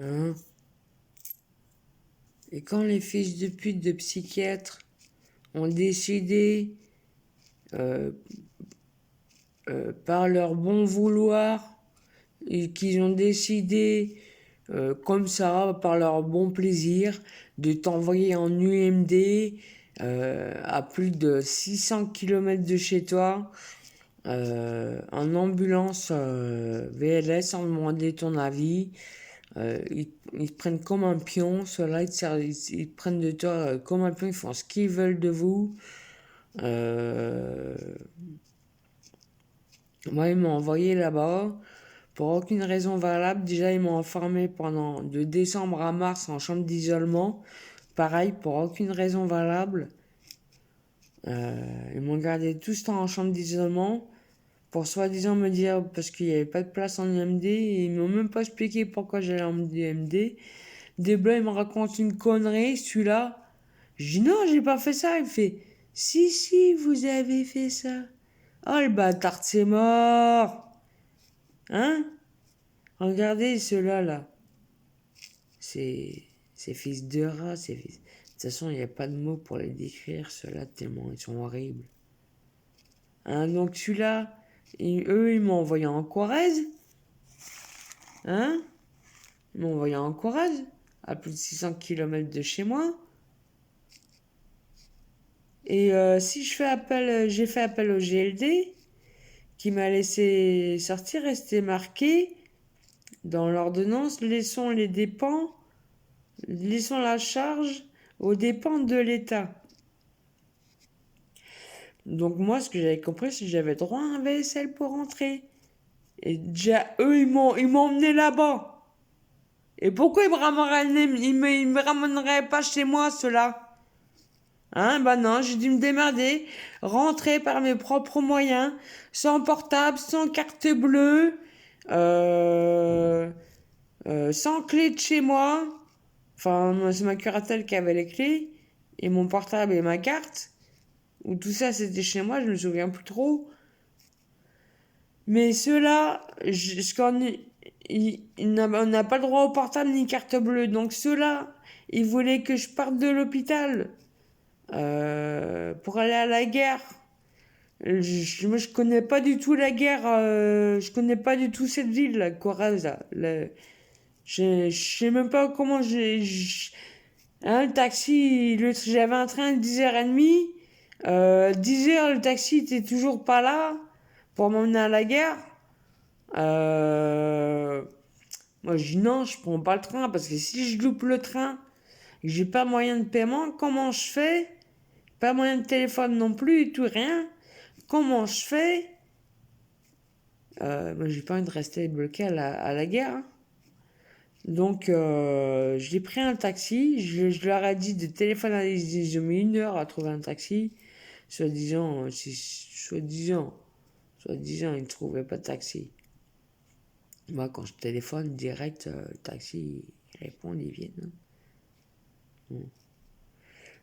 Hein? Et quand les fils de pute de psychiatres ont décidé, euh, par leur bon vouloir, et qu'ils ont décidé, comme ça, par leur bon plaisir, de t'envoyer en UMD à plus de 600 km de chez toi, en ambulance VLS, sans demander ton avis. Ils te prennent comme un pion, ceux-là, ils te prennent de toi comme un pion, ils font ce qu'ils veulent de vous. Euh, Moi, ils m'ont envoyé là-bas pour aucune raison valable. Déjà, ils m'ont enfermé pendant de décembre à mars en chambre d'isolement. Pareil, pour aucune raison valable. Ils m'ont gardé tout ce temps en chambre d'isolement pour soi-disant me dire parce qu'il n'y avait pas de place en IMD. Et ils m'ont même pas expliqué pourquoi j'allais en IMD. Des bleus, il me raconte une connerie, celui-là. Je dis non, j'ai pas fait ça. Il fait si, si, vous avez fait ça. Oh le bâtard, c'est mort. Hein? Regardez ceux-là, là. C'est. Ces fils de rats, ces fils. De toute façon, il n'y a pas de mots pour les décrire, ceux-là, tellement ils sont horribles. Hein? Donc celui-là, eux, ils m'ont envoyé en Corrèze. Hein? Ils m'ont envoyé en Corrèze, à plus de 600 km de chez moi. Et si je fais appel, j'ai fait appel au GLD, qui m'a laissé sortir, et c'était marqué dans l'ordonnance, laissons la charge aux dépens de l'État. Donc moi, ce que j'avais compris, c'est que j'avais droit à un VSL pour rentrer. Et déjà, eux, ils m'ont emmené là-bas. Et pourquoi ils me ramèneraient pas chez moi, ceux-là? Hein, bah non, j'ai dû me démerder, rentrer par mes propres moyens, sans portable, sans carte bleue, euh, sans clé de chez moi. Enfin, c'est ma curatelle qui avait les clés, et mon portable et ma carte. Ou tout ça c'était chez moi, je me souviens plus trop. Mais ceux-là, on n'a pas le droit au portable ni carte bleue. Donc ceux-là, ils voulaient que je parte de l'hôpital pour aller à la guerre. Moi, je connais pas du tout la guerre. Je connais pas du tout cette ville, la Corrèze. Je sais même pas comment hein, le taxi, j'avais un train de 10h30. 10h, le taxi était toujours pas là pour m'emmener à la guerre. Euh, Moi, je dis non, je prends pas le train parce que si je loupe le train et que j'ai pas moyen de paiement, comment je fais? Pas moyen de téléphone non plus, tout rien. Comment je fais? Moi, j'ai pas envie de rester bloqué à la guerre, hein. Donc, j'ai pris un taxi. Je leur ai dit de téléphoner. Ils ont mis 1 heure à trouver un taxi. Soi-disant, soi-disant, ils ne trouvaient pas de taxi. Moi, quand je téléphone direct, le taxi, ils répondent, ils viennent, hein.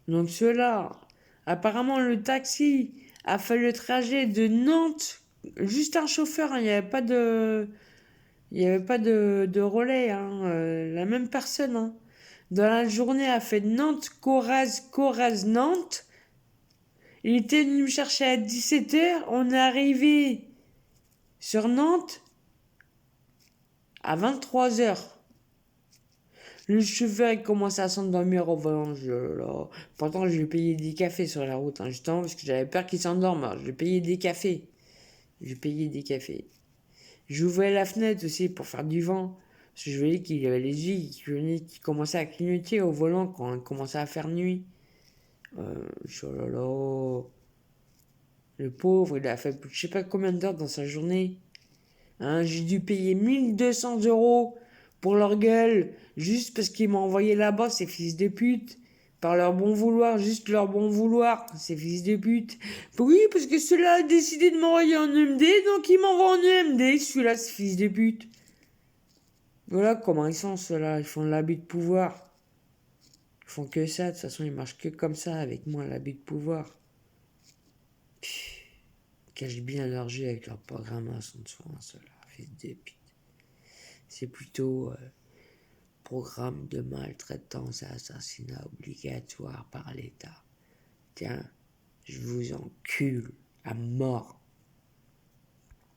Donc ceux-là, apparemment le taxi a fait le trajet de Nantes, juste un chauffeur, hein, il n'y avait pas de relais, hein, la même personne, hein. Dans la journée a fait Nantes, Corrèze, Corrèze, Nantes. Il était venu me chercher à 17h, on est arrivé sur Nantes à 23h. Le chauffeur il commençait à s'endormir au volant. Pourtant, je lui payais des cafés sur la route, hein, justement, parce que j'avais peur qu'il s'endorme. Alors, je lui payais des cafés. Je payais des cafés. J'ouvrais la fenêtre aussi pour faire du vent. Parce que je voyais qu'il avait les yeux qui commençaient à clignoter au volant quand il commençait à faire nuit. Oh là là. Le pauvre, il a fait je sais pas combien d'heures dans sa journée. Hein, j'ai dû payer 1 200 € pour leur gueule, juste parce qu'ils m'ont envoyé là-bas, ces fils de pute. Par leur bon vouloir, juste leur bon vouloir, ces fils de pute. Oui, parce que ceux-là a décidé de m'envoyer en EMD, donc ils m'envoient en EMD, celui-là, ces fils de pute. Voilà comment ils sont, ceux-là, ils font de l'abus de pouvoir. Ils font que ça, de toute façon, ils marchent que comme ça avec moi, l'abus de pouvoir. Ils cachent bien leur jeu avec leur programmation de soins, ceux-là, fils de pute. C'est plutôt Programme de maltraitance et assassinat obligatoire par l'État. Tiens, je vous encule à mort.